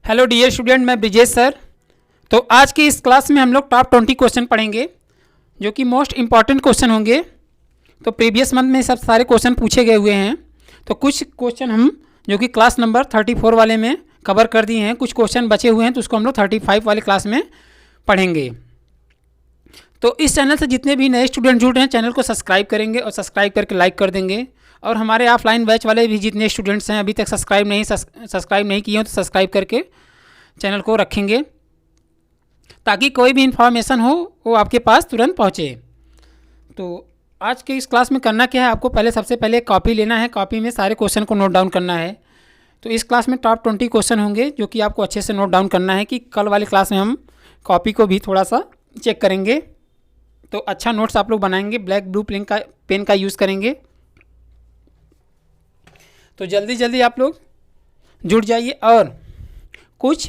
Hello dear student, मैं Brijesh sir. तो आज की इस क्लास में हम लोग टॉप 20 क्वेश्चन पढ़ेंगे जो कि मोस्ट इंपॉर्टेंट क्वेश्चन होंगे। तो प्रीवियस मंथ में सब सारे क्वेश्चन पूछे गए हुए हैं, तो कुछ क्वेश्चन हम जो कि क्लास नंबर 34 वाले में कवर कर दिए हैं, कुछ क्वेश्चन बचे हुए हैं तो उसको हम लोग 35 वाले क्लास में पढ़ेंगे। तो इस चैनल से जितने भी नए स्टूडेंट जुड़ रहे हैं चैनल को सब्सक्राइब करेंगे और सब्सक्राइब करके लाइक कर देंगे। और हमारे ऑफलाइन बैच वाले भी जितने स्टूडेंट्स हैं अभी तक सब्सक्राइब नहीं किए हो तो सब्सक्राइब करके चैनल को रखेंगे ताकि कोई भी इंफॉर्मेशन हो वो आपके पास तुरंत पहुँचे। तो आज के इस क्लास में करना क्या है, आपको सबसे पहले कॉपी लेना है, कॉपी में सारे क्वेश्चन को नोट डाउन करना है। तो इस क्लास में टॉप 20 क्वेश्चन होंगे जो कि आपको अच्छे से नोट डाउन करना है कि कल वाली क्लास में हम कॉपी को भी थोड़ा सा चेक करेंगे। तो अच्छा नोट्स आप लोग बनाएंगे, ब्लैक ब्लू पेन का यूज़ करेंगे। तो जल्दी जल्दी आप लोग जुड़ जाइए और कुछ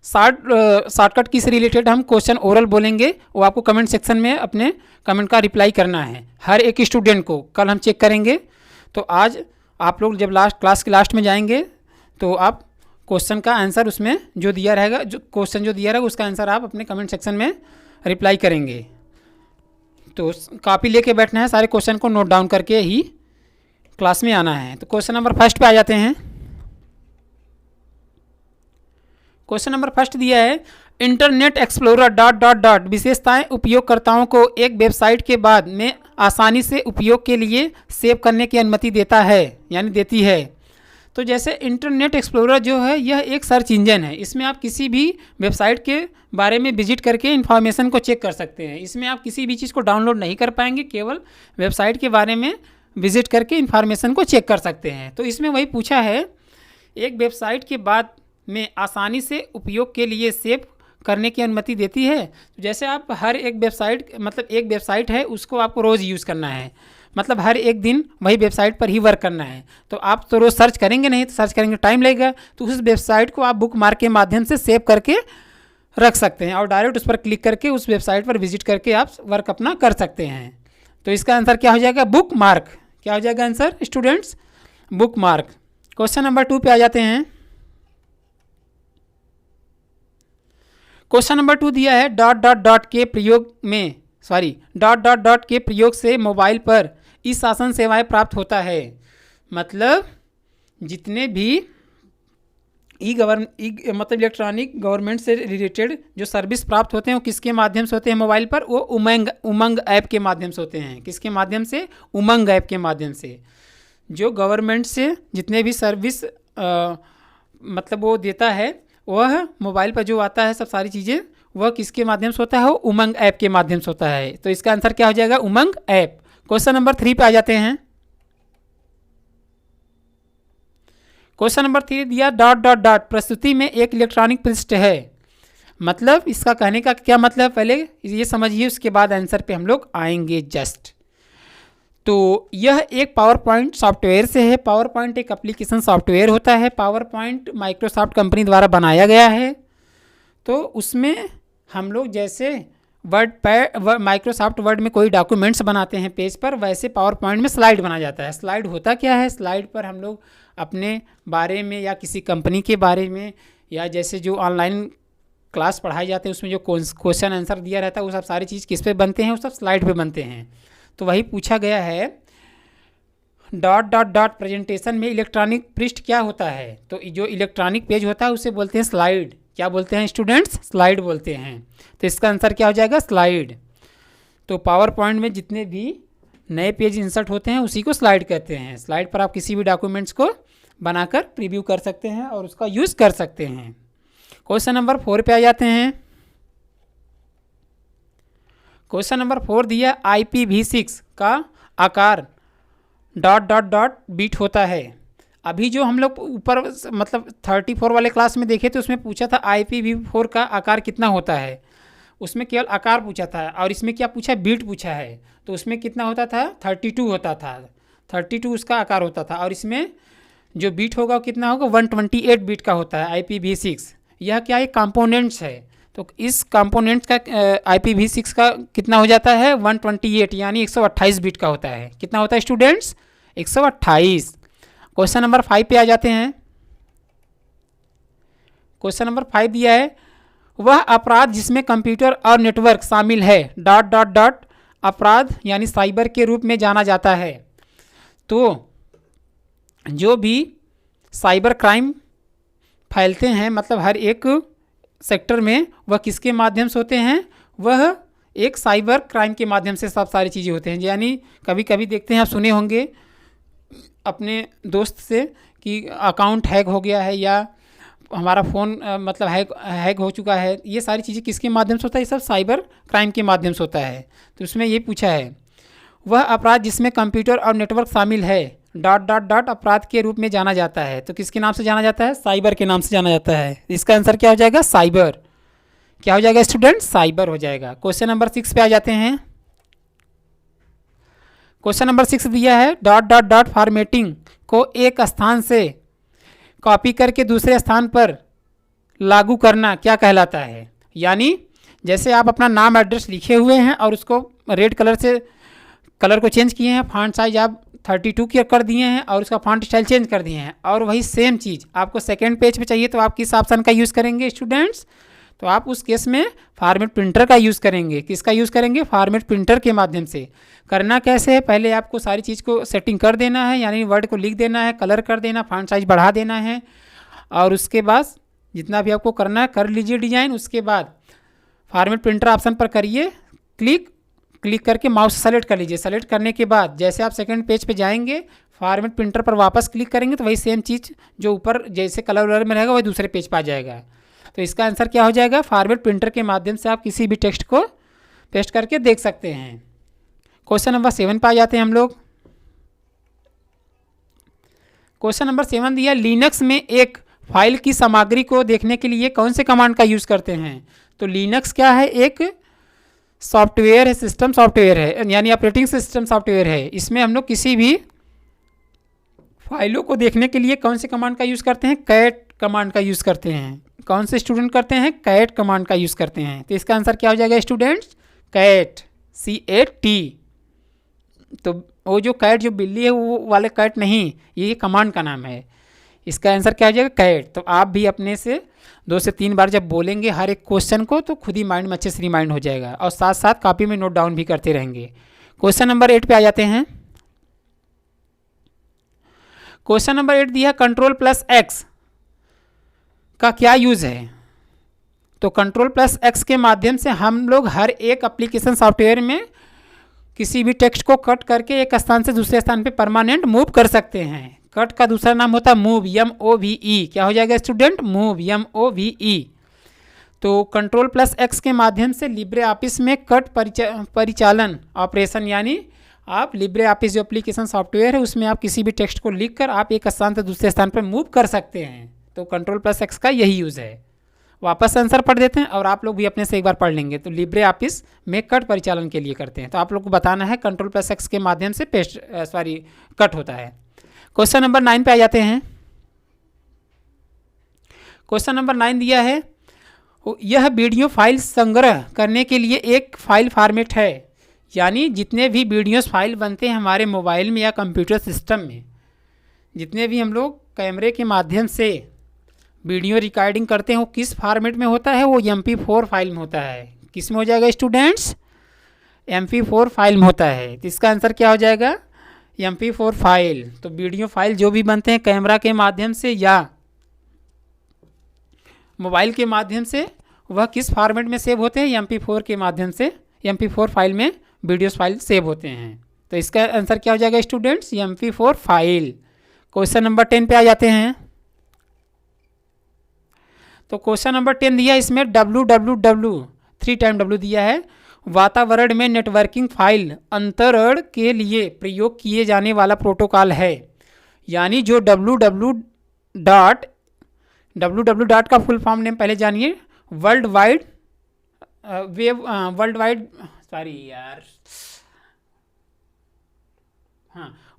शॉर्टकट की से रिलेटेड हम क्वेश्चन ओरल बोलेंगे, वो आपको कमेंट सेक्शन में अपने कमेंट का रिप्लाई करना है हर एक स्टूडेंट को। कल हम चेक करेंगे। तो आज आप लोग जब क्लास के लास्ट में जाएंगे तो आप क्वेश्चन का आंसर उसमें जो दिया रहेगा, जो क्वेश्चन जो दिया रहेगा उसका आंसर आप अपने कमेंट सेक्शन में रिप्लाई करेंगे। तो कॉपी लेके बैठना है, सारे क्वेश्चन को नोट डाउन करके ही क्लास में आना है। तो क्वेश्चन नंबर फर्स्ट पे आ जाते हैं। क्वेश्चन नंबर फर्स्ट दिया है, internet explorer dot dot dot विशेषताएं उपयोगकर्ताओं को एक वेबसाइट के बाद में आसानी से उपयोग के लिए सेव करने की अनुमति देता है यानी देती है। तो जैसे इंटरनेट एक्सप्लोरर जो है यह एक सर्च इंजन है, इसमें आप किसी भी वेबसाइट के बारे में विजिट करके इन्फॉर्मेशन को चेक कर सकते हैं। इसमें आप किसी भी चीज़ को डाउनलोड नहीं कर पाएंगे, केवल वेबसाइट के बारे में विजिट करके इन्फॉर्मेशन को चेक कर सकते हैं। तो इसमें वही पूछा है, एक वेबसाइट के बाद में आसानी से उपयोग के लिए सेव करने की अनुमति देती है। तो जैसे आप हर एक वेबसाइट है उसको आपको रोज़ यूज़ करना है, मतलब हर एक दिन वही वेबसाइट पर ही वर्क करना है। तो आप तो रोज़ सर्च करेंगे नहीं, तो सर्च करेंगे टाइम लगेगा। तो उस वेबसाइट को आप बुक मार्क के माध्यम से सेव करके रख सकते हैं और डायरेक्ट उस पर क्लिक करके उस वेबसाइट पर विजिट करके आप वर्क अपना कर सकते हैं। तो इसका आंसर क्या हो जाएगा, बुक मार्क। क्या हो जाएगा answer students, book mark. Question number 2 पे आ जाते हैं। क्वेश्चन नंबर 2 दिया है, डॉट डॉट डॉट के प्रयोग से मोबाइल पर ई शासन सेवाएं प्राप्त होता है। मतलब जितने भी इलेक्ट्रॉनिक गवर्नमेंट से रिलेटेड जो सर्विस प्राप्त होते हैं वो किसके माध्यम से होते हैं मोबाइल पर, वो उमंग ऐप के माध्यम से होते हैं। किसके माध्यम से, उमंग ऐप के माध्यम से। जो गवर्नमेंट से जितने भी सर्विस वो देता है वह मोबाइल पर जो आता है सब सारी चीज़ें वह किसके माध्यम से होता है, वो उमंग ऐप के माध्यम से होता है। तो इसका आंसर क्या हो जाएगा, उमंग ऐप। क्वेश्चन नंबर 3 पे आ जाते हैं। क्वेश्चन नंबर 3 दिया, डॉट डॉट डॉट प्रस्तुति में एक इलेक्ट्रॉनिक पृष्ठ है। मतलब इसका कहने का क्या मतलब, पहले ये समझिए उसके बाद आंसर पे हम लोग आएंगे जस्ट। तो यह एक पावर पॉइंट सॉफ्टवेयर से है। पावर पॉइंट एक एप्लीकेशन सॉफ्टवेयर होता है। पावर पॉइंट माइक्रोसॉफ्ट कंपनी द्वारा बनाया गया है। तो उसमें हम लोग जैसे माइक्रोसॉफ्ट वर्ड में कोई डॉक्यूमेंट्स बनाते हैं पेज पर, वैसे पावर पॉइंट में स्लाइड बना जाता है। स्लाइड होता क्या है, स्लाइड पर हम लोग अपने बारे में या किसी कंपनी के बारे में या जैसे जो ऑनलाइन क्लास पढ़ाई जाते हैं उसमें जो क्वेश्चन आंसर दिया रहता है वो सब सारी चीज़ किस पे बनते हैं, वो सब स्लाइड पे बनते हैं। तो वही पूछा गया है, डॉट डॉट डॉट प्रेजेंटेशन में इलेक्ट्रॉनिक पृष्ठ क्या होता है। तो जो इलेक्ट्रॉनिक पेज होता है उसे बोलते हैं स्लाइड। क्या बोलते हैं स्टूडेंट्स, स्लाइड बोलते हैं। तो इसका आंसर क्या हो जाएगा, स्लाइड। तो पावर पॉइंट में जितने भी नए पेज इंसर्ट होते हैं उसी को स्लाइड कहते हैं। स्लाइड पर आप किसी भी डॉक्यूमेंट्स को बनाकर प्रीव्यू कर सकते हैं और उसका यूज़ कर सकते हैं। क्वेश्चन नंबर 4 पे आ जाते हैं। क्वेश्चन नंबर 4 दिया, IPv6 का आकार डॉट डॉट डॉट बीट होता है। अभी जो हम लोग ऊपर 34 वाले क्लास में देखे तो उसमें पूछा था IPv4 का आकार कितना होता है, उसमें केवल आकार पूछा था। और इसमें क्या पूछा, बीट पूछा है। तो उसमें कितना होता था, 32 होता था, 32 उसका आकार होता था। और इसमें जो बीट होगा वो कितना होगा, 128 बीट का होता है IPv6। यह क्या है, कंपोनेंट्स है। तो इस कंपोनेंट्स का IPv6 का कितना हो जाता है, 128 यानी 128 बीट का होता है। कितना होता है स्टूडेंट्स, 128। क्वेश्चन नंबर 5 पे आ जाते हैं। क्वेश्चन नंबर 5 दिया है, वह अपराध जिसमें कंप्यूटर और नेटवर्क शामिल है डॉट डॉट डॉट अपराध यानी साइबर के रूप में जाना जाता है। तो जो भी साइबर क्राइम फैलते हैं, मतलब हर एक सेक्टर में, वह किसके माध्यम से होते हैं? वह एक साइबर क्राइम के माध्यम से सब सारी चीज़ें होते हैं। यानी कभी कभी देखते हैं, आप सुने होंगे अपने दोस्त से कि अकाउंट हैक हो गया है या हमारा फ़ोन मतलब हैक हो चुका है। ये सारी चीज़ें किसके माध्यम से होता है? ये सब साइबर क्राइम के माध्यम से होता है। तो उसमें ये पूछा है, वह अपराध जिसमें कंप्यूटर और नेटवर्क शामिल है डॉट डॉट डॉट अपराध के रूप में जाना जाता है। तो किसके नाम से जाना जाता है? साइबर के नाम से जाना जाता है। इसका आंसर क्या हो जाएगा? साइबर। क्या हो जाएगा स्टूडेंट? साइबर हो जाएगा। क्वेश्चन नंबर 6 पे आ जाते हैं। क्वेश्चन नंबर 6 दिया है, डॉट डॉट डॉट फॉर्मेटिंग को एक स्थान से कॉपी करके दूसरे स्थान पर लागू करना क्या कहलाता है? यानी जैसे आप अपना नाम एड्रेस लिखे हुए हैं और उसको रेड कलर से कलर को चेंज किए हैं, फॉन्ट साइज आप 32 की कर दिए हैं और उसका फॉन्ट स्टाइल चेंज कर दिए हैं, और वही सेम चीज़ आपको सेकेंड पेज पे चाहिए, तो आप किस ऑप्शन का यूज़ करेंगे स्टूडेंट्स? तो आप उस केस में फॉर्मेट प्रिंटर का यूज़ करेंगे। किसका यूज़ करेंगे? फॉर्मेट प्रिंटर के माध्यम से। करना कैसे है? पहले आपको सारी चीज़ को सेटिंग कर देना है, यानी वर्ड को लिख देना है, कलर कर देना, फॉन्ट साइज बढ़ा देना है, और उसके बाद जितना भी आपको करना है कर लीजिए डिजाइन। उसके बाद फॉर्मेट प्रिंटर ऑप्शन पर करिए क्लिक करके माउस सेलेक्ट कर लीजिए। सेलेक्ट करने के बाद जैसे आप सेकंड पेज पे जाएंगे, फॉर्मेट प्रिंटर पर वापस क्लिक करेंगे तो वही सेम चीज़ जो ऊपर जैसे कलर वलर में रहेगा वही दूसरे पेज पर आ जाएगा। तो इसका आंसर क्या हो जाएगा? फॉर्मेट प्रिंटर के माध्यम से आप किसी भी टेक्स्ट को पेस्ट करके देख सकते हैं। क्वेश्चन नंबर 7 पे आ जाते हैं हम लोग। क्वेश्चन नंबर 7 दिया, लिनक्स में एक फाइल की सामग्री को देखने के लिए कौन से कमांड का यूज़ करते हैं? तो लिनक्स क्या है? एक सॉफ्टवेयर है, सिस्टम सॉफ्टवेयर है, यानी ऑपरेटिंग सिस्टम सॉफ्टवेयर है। इसमें हम लोग किसी भी फाइलों को देखने के लिए कौन से कमांड का यूज़ करते हैं? कैट कमांड का यूज़ करते हैं। कौन से स्टूडेंट करते हैं? कैट कमांड का यूज़ करते हैं। तो इसका आंसर क्या हो जाएगा स्टूडेंट्स? Cat, CAT। तो वो जो कैट जो बिल्ली है वो वाले कैट नहीं, ये कमांड का नाम है। इसका आंसर क्या हो जाएगा? कैट। तो आप भी अपने से 2 से 3 बार जब बोलेंगे हर एक क्वेश्चन को तो खुद ही माइंड में अच्छे से रिमाइंड हो जाएगा, और साथ साथ कॉपी में नोट डाउन भी करते रहेंगे। क्वेश्चन नंबर 8 पे आ जाते हैं। क्वेश्चन नंबर 8 दिया, Ctrl+X का क्या यूज़ है? तो Ctrl+X के माध्यम से हम लोग हर एक एप्लीकेशन सॉफ्टवेयर में किसी भी टेक्स्ट को कट करके एक स्थान से दूसरे स्थान पे परमानेंट मूव कर सकते हैं। कट का दूसरा नाम होता है मूव, MOVE। क्या हो जाएगा स्टूडेंट? Move, MOVE। तो Ctrl+X के माध्यम से लिब्रे ऑफिस में कट परिचालन ऑपरेशन, यानी आप लिब्रे ऑफिस जो एप्लीकेशन सॉफ्टवेयर है उसमें आप किसी भी टेक्स्ट को लिखकर आप एक स्थान से दूसरे स्थान पर मूव कर सकते हैं। तो Ctrl+X का यही यूज़ है। वापस आंसर पढ़ देते हैं और आप लोग भी अपने से एक बार पढ़ लेंगे। तो लिब्रे ऑफिस में कट परिचालन के लिए करते हैं, तो आप लोग को बताना है Ctrl+X के माध्यम से कट होता है। क्वेश्चन नंबर 9 पे आ जाते हैं। क्वेश्चन नंबर 9 दिया है, यह वीडियो फाइल संग्रह करने के लिए एक फाइल फॉर्मेट है। यानी जितने भी वीडियोस फाइल बनते हैं हमारे मोबाइल में या कंप्यूटर सिस्टम में, जितने भी हम लोग कैमरे के माध्यम से वीडियो रिकॉर्डिंग करते हैं वो किस फॉर्मेट में होता है? वो MP4 फाइल में होता है। किस में हो जाएगा स्टूडेंट्स? MP4 फाइल में होता है। तो इसका आंसर क्या हो जाएगा? MP4 file. तो वीडियो फाइल जो भी बनते हैं कैमरा के माध्यम से या मोबाइल के माध्यम से, वह किस फॉर्मेट में सेव होते हैं? MP4 के माध्यम से MP4 फाइल में वीडियोस फाइल सेव होते हैं। तो इसका आंसर क्या हो जाएगा students? MP4 file. Question number 10 पे आ जाते हैं। तो क्वेश्चन नंबर 10 दिया, इसमें www 3 टाइम W दिया है, वातावरण में नेटवर्किंग फाइल अंतरण के लिए प्रयोग किए जाने वाला प्रोटोकॉल है। यानी जो www डॉट का फुल फॉर्म नेम पहले जानिए। World wide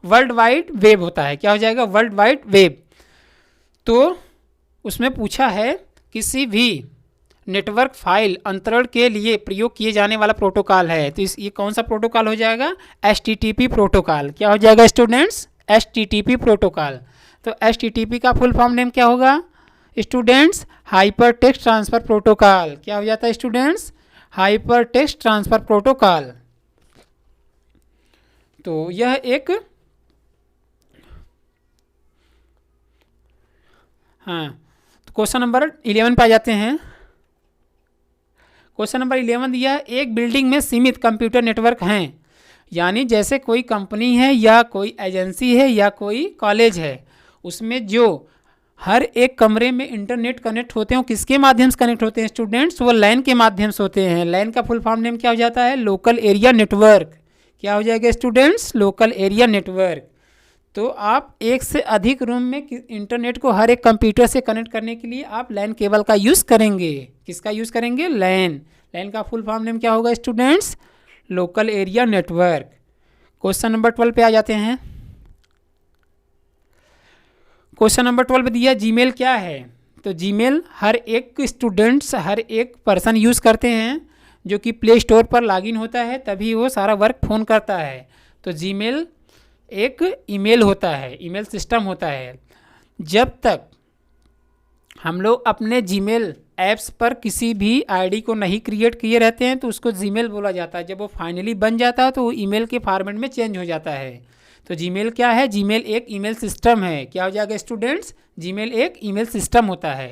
world wide web होता है। क्या हो जाएगा? World wide web. तो उसमें पूछा है किसी भी नेटवर्क फाइल अंतरण के लिए प्रयोग किए जाने वाला प्रोटोकॉल है। तो ये कौन सा प्रोटोकॉल हो जाएगा? HTTP protocol. क्या हो जाएगा स्टूडेंट्स? HTTP protocol. तो HTTP का फुल फॉर्म नेम क्या होगा? Students? Hyper text transfer protocol. क्या हो जाता है students? Hyper text transfer protocol. तो यह एक हाँ, तो क्वेश्चन नंबर 11 पे आ जाते हैं। क्वेश्चन नंबर 11 दिया है, एक बिल्डिंग में सीमित कंप्यूटर नेटवर्क हैं। यानी जैसे कोई कंपनी है या कोई एजेंसी है या कोई कॉलेज है, उसमें जो हर एक कमरे में इंटरनेट कनेक्ट होते हैं, वो किसके माध्यम से कनेक्ट होते हैं स्टूडेंट्स? वो लैन के माध्यम से होते हैं। लैन का फुल फॉर्म नेम क्या हो जाता है? Local area network. क्या हो जाएगा स्टूडेंट्स? Local area network. तो आप एक से अधिक रूम में इंटरनेट को हर एक कंप्यूटर से कनेक्ट करने के लिए आप लैन केबल का यूज़ करेंगे। किसका यूज़ करेंगे? लैन। लैन का फुल फॉर्म नेम क्या होगा students? Local area network. Question number 12 पे आ जाते हैं। क्वेश्चन नंबर 12 पे दिया जीमेल क्या है? तो जीमेल हर एक स्टूडेंट्स, हर एक पर्सन यूज़ करते हैं, जो कि प्ले स्टोर पर लॉगिन होता है तभी वो सारा वर्क फ़ोन करता है। तो जीमेल एक ईमेल होता है, ईमेल सिस्टम होता है। जब तक हम लोग अपने जीमेल ऐप्स पर किसी भी आईडी को नहीं क्रिएट किए रहते हैं तो उसको जीमेल बोला जाता है। जब वो फाइनली बन जाता है तो वो ईमेल के फॉर्मेट में चेंज हो जाता है। तो जीमेल क्या है? जीमेल एक ईमेल सिस्टम है। क्या हो जाएगा स्टूडेंट्स? जीमेल एक ईमेल सिस्टम होता है।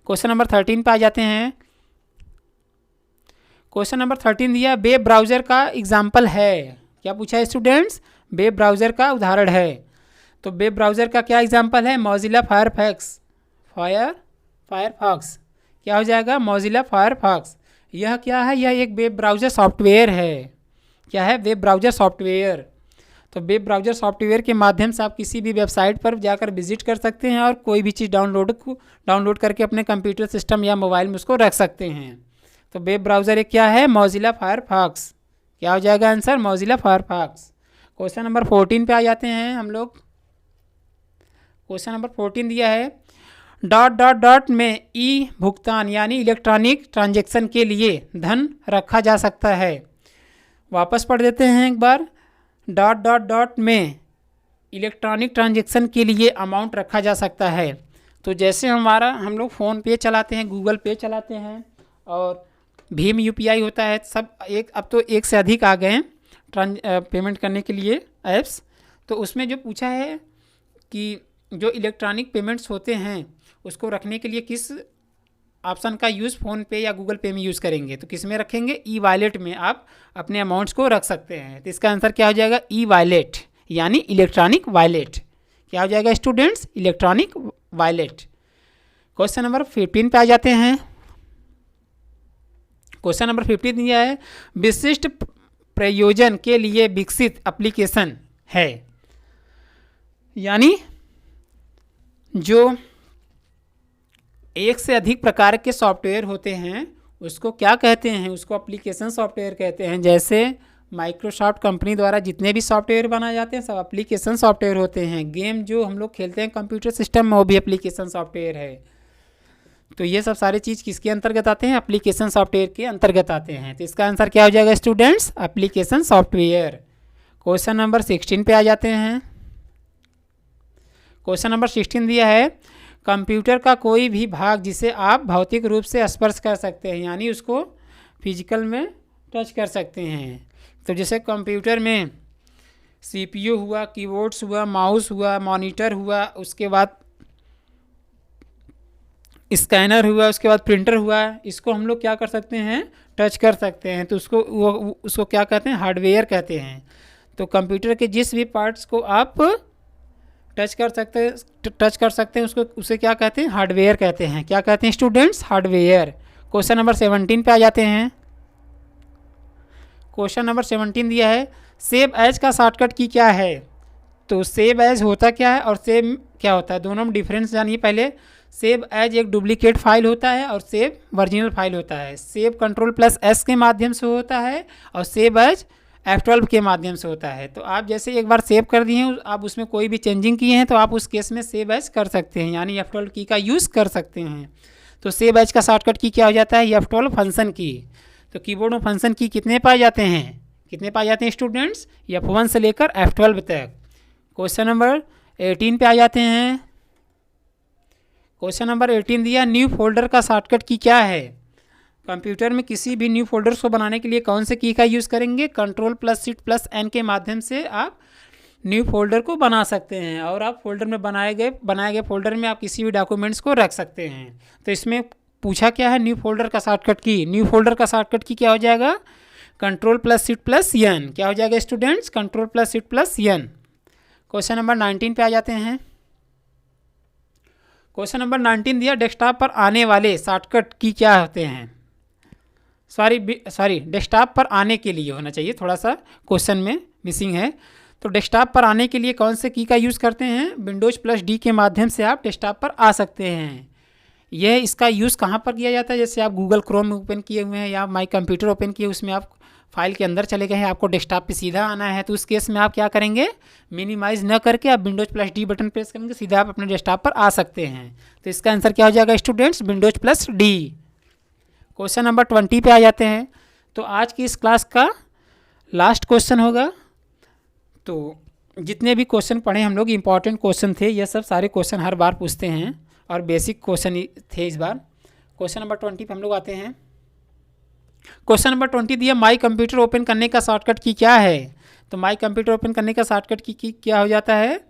क्वेश्चन नंबर 13 पे आ जाते हैं। क्वेश्चन नंबर 13 दिया, वेब ब्राउज़र का एग्जाम्पल है। क्या पूछा है स्टूडेंट्स? वेब ब्राउज़र का उदाहरण है। तो वेब ब्राउज़र का क्या एग्जाम्पल है? Mozilla Firefox. फायरफॉक्स क्या हो जाएगा? Mozilla Firefox. यह क्या है? यह एक वेब ब्राउज़र सॉफ्टवेयर है। क्या है? Web browser software. तो वेब ब्राउज़र सॉफ्टवेयर के माध्यम से आप किसी भी वेबसाइट पर जाकर विजिट कर सकते हैं और कोई भी चीज़ डाउनलोड करके अपने कंप्यूटर सिस्टम या मोबाइल में उसको रख सकते हैं। तो वेब ब्राउज़र एक क्या है? Mozilla Firefox. क्या हो जाएगा answer? Mozilla Firefox. Question number 14 पे आ जाते हैं हम लोग। क्वेश्चन नंबर 14 दिया है, डॉट डॉट डॉट में ई भुगतान यानी इलेक्ट्रॉनिक ट्रांजैक्शन के लिए धन रखा जा सकता है। वापस पढ़ देते हैं एक बार। डॉट डॉट डॉट में इलेक्ट्रॉनिक ट्रांजैक्शन के लिए अमाउंट रखा जा सकता है। तो जैसे हम लोग फ़ोन पे चलाते हैं, गूगल पे चलाते हैं और भीम यूपीआई होता है, सब अब तो एक से अधिक आ गए हैं पेमेंट करने के लिए ऐप्स। तो उसमें जो पूछा है कि जो इलेक्ट्रॉनिक पेमेंट्स होते हैं उसको रखने के लिए किस ऑप्शन का यूज़ फ़ोन पे या गूगल पे में यूज़ करेंगे? तो किस में रखेंगे? ई वॉलेट में आप अपने अमाउंट्स को रख सकते हैं। तो इसका आंसर क्या हो जाएगा? ई वॉलेट यानी इलेक्ट्रॉनिक वॉलेट। क्या हो जाएगा students? Electronic wallet. Question number 15 पे आ जाते हैं। क्वेश्चन नंबर 15 दिया है, विशिष्ट प्रयोजन के लिए विकसित एप्लीकेशन है। यानी जो एक से अधिक प्रकार के सॉफ्टवेयर होते हैं उसको क्या कहते हैं? उसको एप्लीकेशन सॉफ्टवेयर कहते हैं। जैसे माइक्रोसॉफ्ट कंपनी द्वारा जितने भी सॉफ्टवेयर बनाए जाते हैं सब एप्लीकेशन सॉफ्टवेयर होते हैं। गेम जो हम लोग खेलते हैं कंप्यूटर सिस्टम में वो भी एप्लीकेशन सॉफ्टवेयर है। तो ये सब सारी चीज़ किसके अंतर्गत आते हैं? एप्लीकेशन सॉफ्टवेयर के अंतर्गत आते हैं। तो इसका आंसर क्या हो जाएगा students? Application software. Question number 16 पे आ जाते हैं। क्वेश्चन नंबर 16 दिया है, कंप्यूटर का कोई भी भाग जिसे आप भौतिक रूप से स्पर्श कर सकते हैं, यानी उसको फिजिकल में टच कर सकते हैं। तो जैसे कंप्यूटर में सीपीयू हुआ, कीबोर्ड्स हुआ, माउस हुआ, मॉनिटर हुआ, उसके बाद स्कैनर हुआ, उसके बाद प्रिंटर हुआ, इसको हम लोग क्या कर सकते हैं? टच कर सकते हैं। तो उसको क्या कहते हैं? हार्डवेयर कहते हैं। तो कंप्यूटर के जिस भी पार्ट्स को आप टच कर सकते हैं उसे क्या कहते हैं? हार्डवेयर कहते हैं। क्या कहते हैं स्टूडेंट्स? हार्डवेयर। क्वेश्चन नंबर 17 पे आ जाते हैं। क्वेश्चन नंबर 17 दिया है, सेव एज का शॉर्टकट की क्या है? तो सेव एज होता क्या है और सेव क्या होता है, दोनों में डिफरेंस जानिए पहले। सेव एज एक डुप्लीकेट फाइल होता है और सेव ओरिजिनल फाइल होता है। सेव कंट्रोल+S के माध्यम से होता है और सेव एज F12 के माध्यम से होता है। तो आप जैसे एक बार सेव कर दिए हैं, आप उसमें कोई भी चेंजिंग किए हैं तो आप उस केस में सेव एज कर सकते हैं, यानी F12 की का यूज़ कर सकते हैं। तो सेव एज का शॉर्टकट की क्या हो जाता है? F12 फंक्शन की। तो कीबोर्ड में फंक्शन की कितने पाए जाते हैं? कितने पाए जाते हैं स्टूडेंट्स? F1 से लेकर F12 तक। क्वेश्चन नंबर 18 पे आ जाते हैं। क्वेश्चन नंबर 18 दिया, न्यू फोल्डर का शॉर्टकट की क्या है। कंप्यूटर में किसी भी न्यू फोल्डर को बनाने के लिए कौन से की का यूज़ करेंगे, Ctrl+Shift+N के माध्यम से आप न्यू फोल्डर को बना सकते हैं और आप फोल्डर में बनाए गए फोल्डर में आप किसी भी डॉक्यूमेंट्स को रख सकते हैं। तो इसमें पूछा क्या है, न्यू फोल्डर का शॉर्टकट की। न्यू फोल्डर का शॉर्टकट की क्या हो जाएगा, Ctrl+Shift+N। क्या हो जाएगा स्टूडेंट्स, Ctrl+Shift+N। क्वेश्चन नंबर 19 पे आ जाते हैं। क्वेश्चन नंबर 19 दिया, डेस्कटॉप पर आने वाले शॉर्टकट की क्या होते हैं। सॉरी डेस्कटॉप पर आने के लिए होना चाहिए, थोड़ा सा क्वेश्चन में मिसिंग है। तो डेस्कटॉप पर आने के लिए कौन से की का यूज़ करते हैं, Windows+D के माध्यम से आप डेस्कटॉप पर आ सकते हैं। यह इसका यूज़ कहाँ पर किया जाता है, जैसे आप गूगल क्रोम ओपन किए हुए हैं या माई कंप्यूटर ओपन किए, उसमें आप फाइल के अंदर चले गए हैं, आपको डेस्कटॉप पे सीधा आना है, तो उस केस में आप क्या करेंगे, मिनिमाइज़ न करके आप Windows+D बटन प्रेस करेंगे, सीधा आप अपने डेस्कटॉप पर आ सकते हैं। तो इसका आंसर क्या हो जाएगा स्टूडेंट्स, Windows+D। क्वेश्चन नंबर 20 पे आ जाते हैं। तो आज की इस क्लास का लास्ट क्वेश्चन होगा। तो जितने भी क्वेश्चन पढ़े हम लोग, इंपॉर्टेंट क्वेश्चन थे, ये सब सारे क्वेश्चन हर बार पूछते हैं और बेसिक क्वेश्चन थे इस बार। क्वेश्चन नंबर 20 पे हम लोग आते हैं। क्वेश्चन नंबर 20 दिया, माई कंप्यूटर ओपन करने का शॉर्टकट की क्या है। तो माई कंप्यूटर ओपन करने का शॉर्टकट की क्या हो जाता है,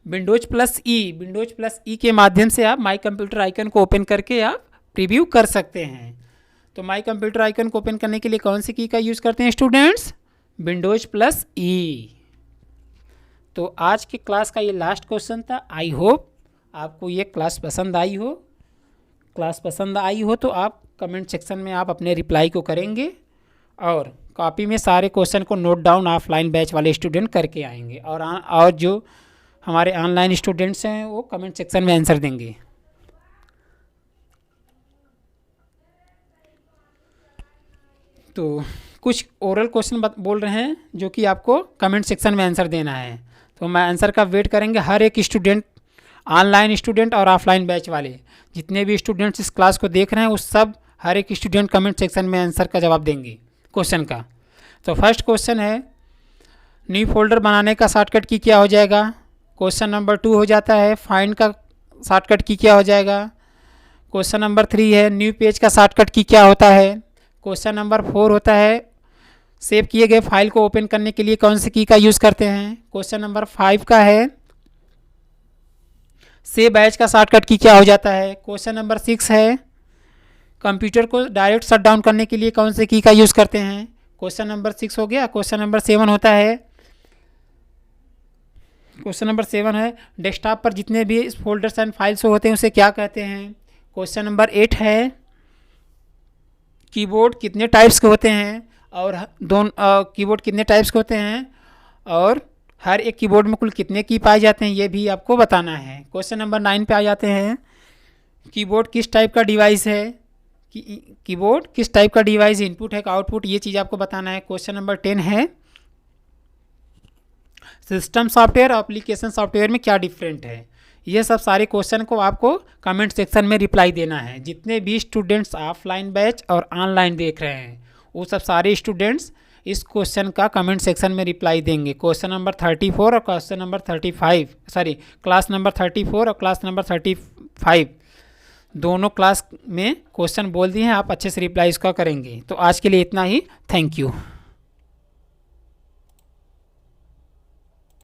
Windows+E के माध्यम से आप माई कंप्यूटर आइकन को ओपन करके आप प्रीव्यू कर सकते हैं। तो माई कंप्यूटर आइकन को ओपन करने के लिए कौन सी की का यूज़ करते हैं स्टूडेंट्स, Windows+E। तो आज के क्लास का ये लास्ट क्वेश्चन था। आई होप आपको ये क्लास पसंद आई हो। क्लास पसंद आई हो तो आप कमेंट सेक्शन में आप अपने रिप्लाई को करेंगे और कॉपी में सारे क्वेश्चन को नोट डाउन ऑफलाइन बैच वाले स्टूडेंट करके आएंगे और जो हमारे ऑनलाइन स्टूडेंट्स हैं वो कमेंट सेक्शन में आंसर देंगे। तो कुछ ओरल क्वेश्चन बोल रहे हैं जो कि आपको कमेंट सेक्शन में आंसर देना है। तो मैं आंसर का वेट करेंगे हर एक स्टूडेंट, ऑनलाइन स्टूडेंट और ऑफलाइन बैच वाले जितने भी स्टूडेंट्स इस क्लास को देख रहे हैं, उस सब हर एक स्टूडेंट कमेंट सेक्शन में आंसर का जवाब देंगे क्वेश्चन का। तो फर्स्ट क्वेश्चन है, न्यू फोल्डर बनाने का शॉर्टकट की क्या हो जाएगा। क्वेश्चन नंबर 2 हो जाता है, फाइंड का शॉर्टकट की क्या हो जाएगा। क्वेश्चन नंबर 3 है, न्यू पेज का शॉर्टकट की क्या होता है। क्वेश्चन नंबर 4 होता है, सेव किए गए फाइल को ओपन करने के लिए कौन सी की का यूज़ करते हैं। क्वेश्चन नंबर 5 का है, सेव बैच का शॉर्टकट की क्या हो जाता है। क्वेश्चन नंबर 6 है, कंप्यूटर को डायरेक्ट शट डाउन करने के लिए कौन से की का यूज़ करते हैं। क्वेश्चन नंबर 6 हो गया। क्वेश्चन नंबर 7 होता है, क्वेश्चन नंबर 7 है, डेस्कटॉप पर जितने भी फोल्डर्स एंड फाइल्स होते हैं उसे क्या कहते हैं। क्वेश्चन नंबर 8 है, कीबोर्ड कितने टाइप्स के होते हैं और कीबोर्ड कितने टाइप्स के होते हैं और हर एक कीबोर्ड में कुल कितने की पाए जाते हैं, ये भी आपको बताना है। क्वेश्चन नंबर 9 पे आ जाते हैं, कीबोर्ड किस टाइप का डिवाइस है, कीबोर्ड किस टाइप का डिवाइस, इनपुट है कि आउटपुट, ये चीज़ आपको बताना है। क्वेश्चन नंबर 10 है, सिस्टम सॉफ्टवेयर और एप्लीकेशन सॉफ्टवेयर में क्या डिफरेंट है। ये सब सारे क्वेश्चन को आपको कमेंट सेक्शन में रिप्लाई देना है। जितने भी स्टूडेंट्स ऑफलाइन बैच और ऑनलाइन देख रहे हैं वो सब सारे स्टूडेंट्स इस क्वेश्चन का कमेंट सेक्शन में रिप्लाई देंगे। क्वेश्चन नंबर 34 और क्वेश्चन नंबर 35 क्लास नंबर 34 और क्लास नंबर 35 दोनों क्लास में क्वेश्चन बोल दिए हैं, आप अच्छे से रिप्लाई इसका करेंगे। तो आज के लिए इतना ही, थैंक यू।